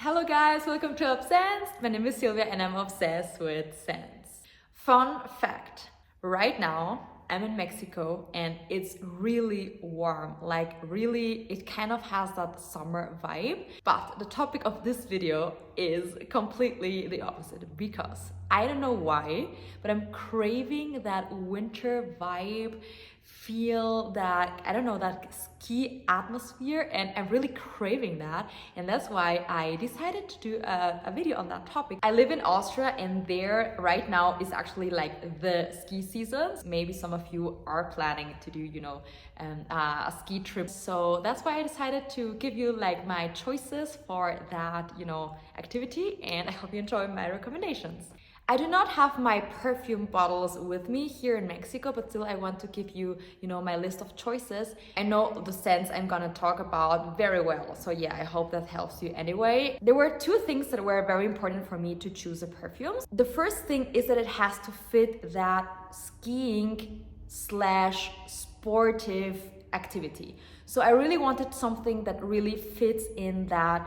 Hello guys, welcome to Obsessed. My name is Sylvia and I'm obsessed with scents. Fun fact, right now I'm in Mexico and it's really warm, like really it kind of has that summer vibe. But the topic of this video is completely the opposite because I don't know why, but I'm craving that winter vibe, feel that, I don't know, that ski atmosphere, and I'm really craving that, and that's why I decided to do a video on that topic. I live in Austria and there right now is actually like the ski season. Maybe some of you are planning to do, a ski trip, so that's why I decided to give you like my choices for that, activity, and I hope you enjoy my recommendations. I do not have my perfume bottles with me here in Mexico, but still I want to give you, my list of choices. I know the scents I'm gonna talk about very well, so yeah, I hope that helps you anyway. There were two things that were very important for me to choose a perfume. The first thing is that it has to fit that skiing slash sportive activity. So I really wanted something that really fits in that,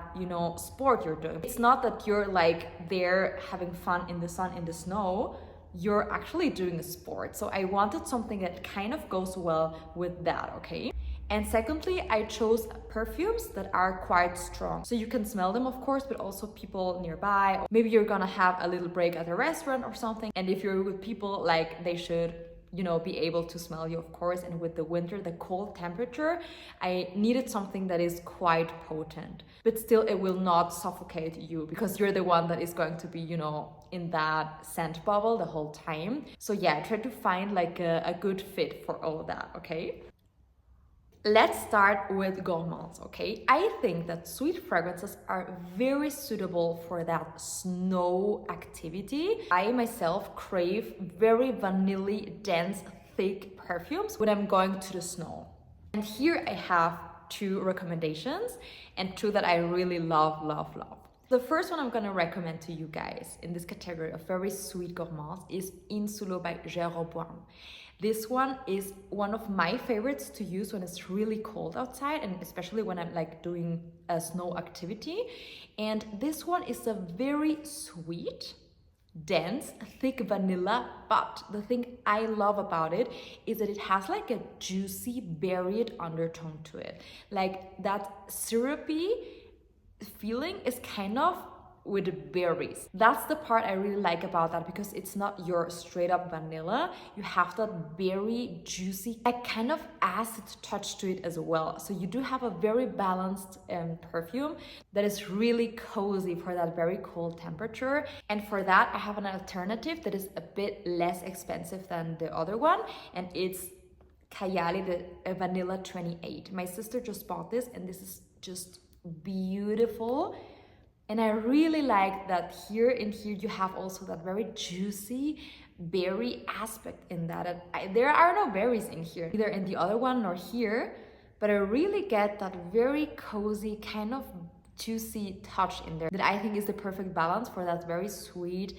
sport you're doing. It's not that you're like there having fun in the sun, in the snow. You're actually doing a sport. So I wanted something that kind of goes well with that, okay? And secondly, I chose perfumes that are quite strong. So you can smell them, of course, but also people nearby. Or maybe you're gonna have a little break at a restaurant or something. And if you're with people, like they should be able to smell you, of course. And with the winter, the cold temperature, I needed something that is quite potent, but still it will not suffocate you because you're the one that is going to be, in that scent bubble the whole time. So yeah, I tried to find like a good fit for all of that, okay? Let's start with gourmands, okay? I think that sweet fragrances are very suitable for that snow activity. I myself crave very vanilla, dense, thick perfumes when I'm going to the snow. And here I have two recommendations and two that I really love. The first one I'm gonna recommend to you guys in this category of very sweet gourmands is Insulo by Jeroboam. This one is one of my favorites to use when it's really cold outside, and especially when I'm like doing a snow activity. And this one is a very sweet, dense, thick vanilla, but the thing I love about it is that it has like a juicy, berried undertone to it. Like that syrupy feeling is kind of with berries. That's the part I really like about that, because it's not your straight up vanilla. You have that berry, juicy, like kind of acid touch to it as well. So you do have a very balanced perfume that is really cozy for that very cold temperature. And for that, I have an alternative that is a bit less expensive than the other one, and it's Kayali, the Vanilla 28. My sister just bought this, and this is just beautiful. And I really like that here you have also that very juicy berry aspect in that. There are no berries in here, neither in the other one nor here, but I really get that very cozy kind of juicy touch in there that I think is the perfect balance for that very sweet,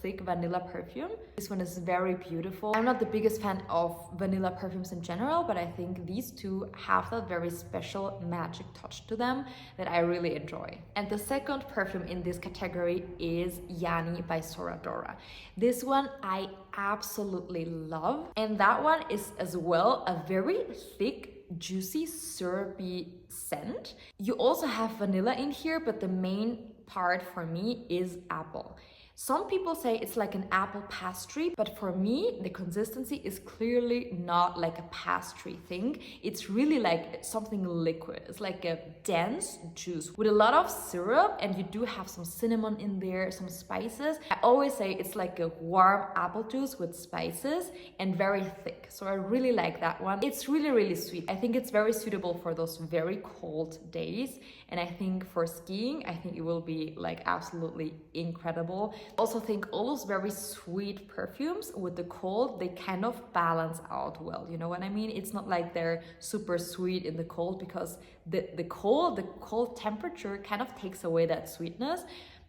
thick vanilla perfume. This one is very beautiful. I'm not the biggest fan of vanilla perfumes in general, but I think these two have that very special magic touch to them that I really enjoy. And the second perfume in this category is Yani by Soradora. This one I absolutely love, and that one is as well a very thick, juicy, syrupy scent. You also have vanilla in here, but the main part for me is apple. Some people say it's like an apple pastry, but for me, the consistency is clearly not like a pastry thing. It's really like something liquid. It's like a dense juice with a lot of syrup, and you do have some cinnamon in there, some spices. I always say it's like a warm apple juice with spices and very thick. So I really like that one. It's really, really sweet. I think it's very suitable for those very cold days. And I think for skiing, I think it will be like absolutely incredible. Also think all those very sweet perfumes with the cold, they kind of balance out well. You know what I mean? It's not like they're super sweet in the cold, because the cold temperature kind of takes away that sweetness.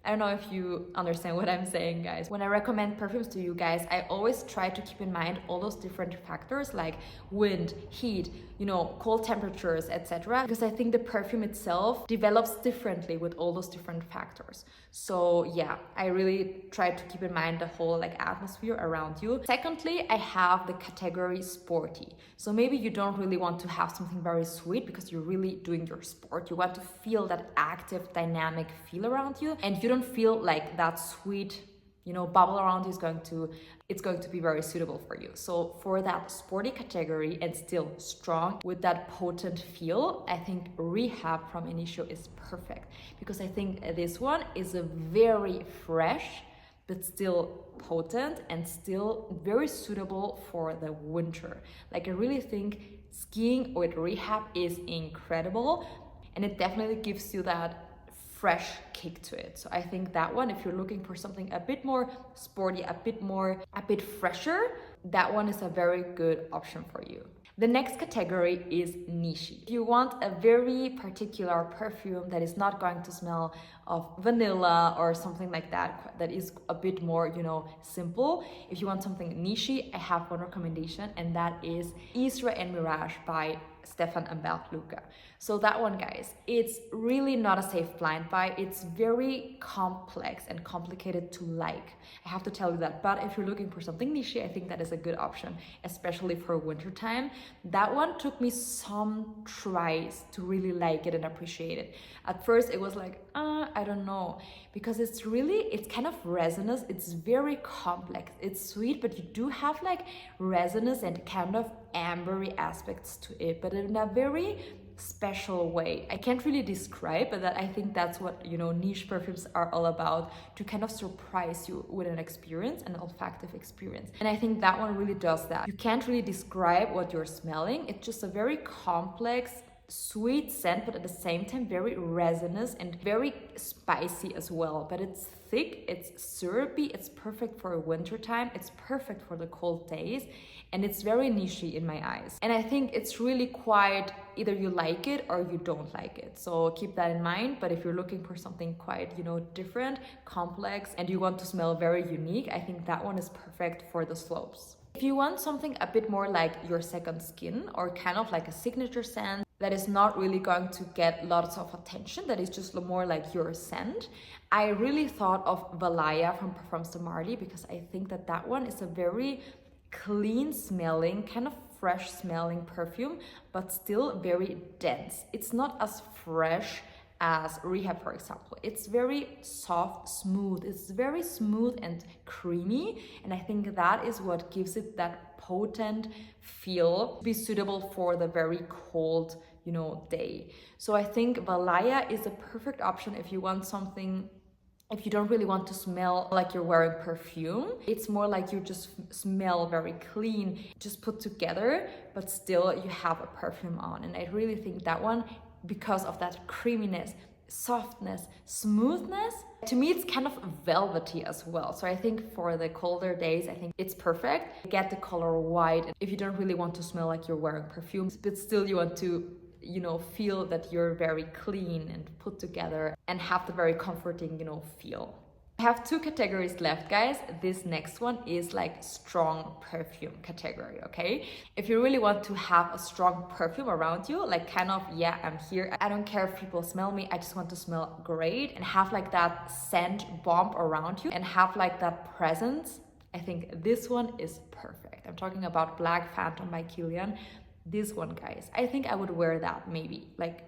I don't know if you understand what I'm saying, guys. When I recommend perfumes to you guys, I always try to keep in mind all those different factors like wind, heat, cold temperatures, etc. Because I think the perfume itself develops differently with all those different factors. So yeah, I really try to keep in mind the whole like atmosphere around you. Secondly, I have the category sporty. So maybe you don't really want to have something very sweet because you're really doing your sport. You want to feel that active, dynamic feel around you, and you don't feel like that sweet bubble around you it's going to be very suitable for you. So for that sporty category and still strong with that potent feel, I think Rehab from Initio is perfect, because I think this one is a very fresh but still potent and still very suitable for the winter. Like I really think skiing with Rehab is incredible, and it definitely gives you that fresh kick to it. So I think that one, if you're looking for something a bit more sporty, a bit fresher, that one is a very good option for you. The next category is niche. If you want a very particular perfume that is not going to smell of vanilla or something like that, that is a bit more, simple. If you want something niche, I have one recommendation, and that is Isra and Mirage by Stefan and Luca. So that one, guys, it's really not a safe blind buy. It's very complex and complicated to like. I have to tell you that. But if you're looking for something niche, I think that is a good option, especially for winter time. That one took me some tries to really like it and appreciate it. At first, it was like, I don't know, because it's kind of resinous. It's very complex. It's sweet, but you do have like resinous and kind of ambery aspects to it, but in a very special way. I can't really describe, but I think that's what niche perfumes are all about, to kind of surprise you with an experience, an olfactive experience. And I think that one really does that. You can't really describe what you're smelling. It's just a very complex, sweet scent, but at the same time very resinous and very spicy as well. But it's thick, it's syrupy, it's perfect for winter time, it's perfect for the cold days, and it's very niche in my eyes. And I think it's really quite, either you like it or you don't like it. So keep that in mind. But if you're looking for something quite, different, complex, and you want to smell very unique, I think that one is perfect for the slopes. If you want something a bit more like your second skin, or kind of like a signature scent that is not really going to get lots of attention, that is just more like your scent, I really thought of Valaya from Parfums de Marly, because I think that one is a very clean smelling, kind of fresh smelling perfume, but still very dense. It's not as fresh as Rehab, for example. It's very soft, smooth. It's very smooth and creamy, and I think that is what gives it that potent feel to be suitable for the very cold, day. So I think Valaya is a perfect option if you want something. If you don't really want to smell like you're wearing perfume, it's more like you just smell very clean, just put together, but still you have a perfume on. And I really think that one, because of that creaminess, softness, smoothness, to me it's kind of velvety as well. So I think for the colder days, I think it's perfect. Get the color white if you don't really want to smell like you're wearing perfume, but still you want to feel that you're very clean and put together and have the very comforting, feel. I have two categories left, guys. This next one is like strong perfume category, okay? If you really want to have a strong perfume around you, like kind of, yeah, I'm here, I don't care if people smell me, I just want to smell great and have like that scent bomb around you and have like that presence, I think this one is perfect. I'm talking about Black Phantom by Kilian. This one, guys, I think I would wear that maybe. Like,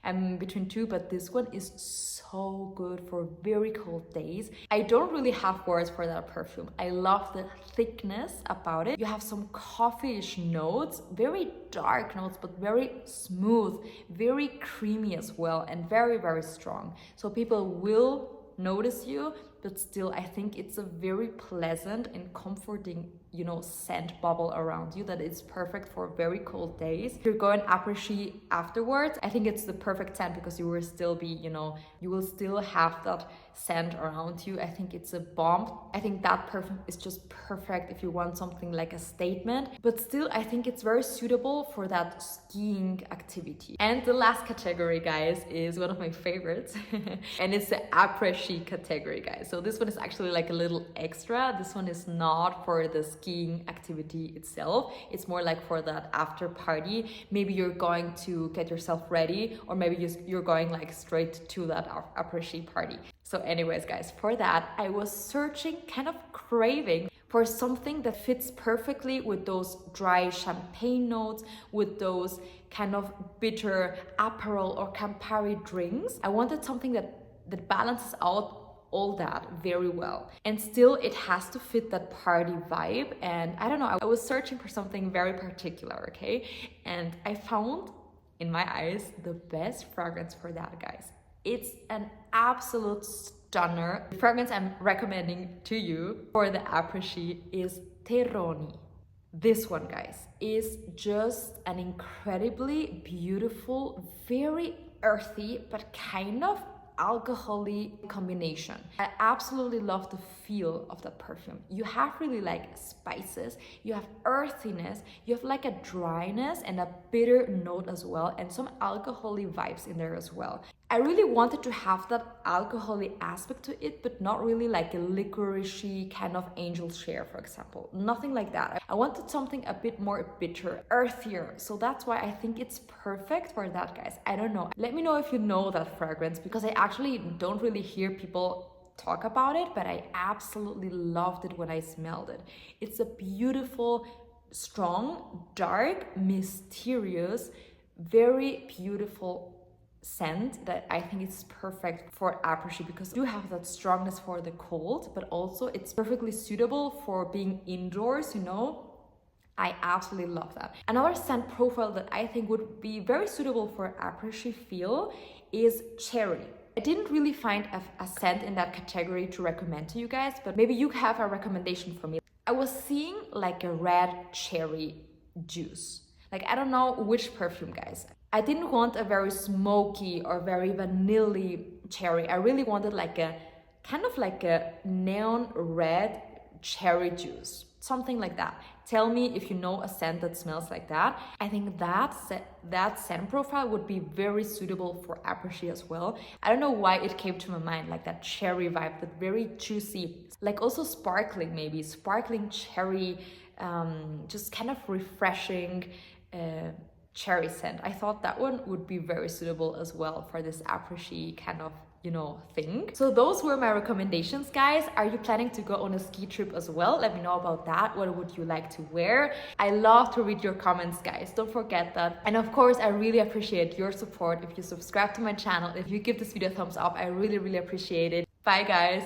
I'm between two, but this one is so good for very cold days. I don't really have words for that perfume. I love the thickness about it. You have some coffee-ish notes, very dark notes, but very smooth, very creamy as well, and very, very strong. So people will notice you but still I think it's a very pleasant and comforting, you know, scent bubble around you that is perfect for very cold days. If you're going après-ski afterwards, I think it's the perfect scent because you will still be, you know, you will still have that scent around you. I think it's a bomb. I think that perfume is just perfect if you want something like a statement, but still I think it's very suitable for that skiing activity. And the last category, guys, is one of my favorites and it's the après-ski category, guys. So this one is actually like a little extra. This one is not for the skiing activity itself. It's more like for that after party. Maybe you're going to get yourself ready, or maybe you're going like straight to that après-ski party. So anyways, guys, for that, I was searching, kind of craving for something that fits perfectly with those dry champagne notes, with those kind of bitter Aperol or Campari drinks. I wanted something that balances out all that very well, and still it has to fit that party vibe. And I don't know, I was searching for something very particular, okay? And I found, in my eyes, the best fragrance for that, guys. It's an absolute stunner. The fragrance I'm recommending to you for the après-ski is Terroni. This one, guys, is just an incredibly beautiful, very earthy, but kind of alcohol-y combination. I absolutely love the feel of that perfume. You have really like spices, you have earthiness, you have like a dryness and a bitter note as well, and some alcohol-y vibes in there as well. I really wanted to have that alcohol-y aspect to it, but not really like a licorice-y kind of angel share, for example. Nothing like that. I wanted something a bit more bitter, earthier. So that's why I think it's perfect for that, guys. I don't know. Let me know if you know that fragrance, because I actually don't really hear people talk about it, but I absolutely loved it when I smelled it. It's a beautiful, strong, dark, mysterious, very beautiful scent that I think is perfect for après-ski, because you have that strongness for the cold, but also it's perfectly suitable for being indoors, you know. I absolutely love that. Another scent profile that I think would be very suitable for après-ski feel is cherry. I didn't really find a scent in that category to recommend to you guys, but maybe you have a recommendation for me. I was seeing like a red cherry juice. Like, I don't know which perfume, guys. I didn't want a very smoky or very vanilla cherry. I really wanted like a kind of like a neon red cherry juice, something like that. Tell me if you know a scent that smells like that. I think that scent profile would be very suitable for après-ski as well. I don't know why it came to my mind, like that cherry vibe, that very juicy, like also sparkling, maybe sparkling cherry, just kind of refreshing cherry scent. I thought that one would be very suitable as well for this après-ski kind of, you know, thing. So those were my recommendations, guys. Are you planning to go on a ski trip as well? Let me know about that. What would you like to wear? I love to read your comments, guys. Don't forget that. And of course, I really appreciate your support. If you subscribe to my channel, if you give this video a thumbs up, I really, really appreciate it. Bye, guys.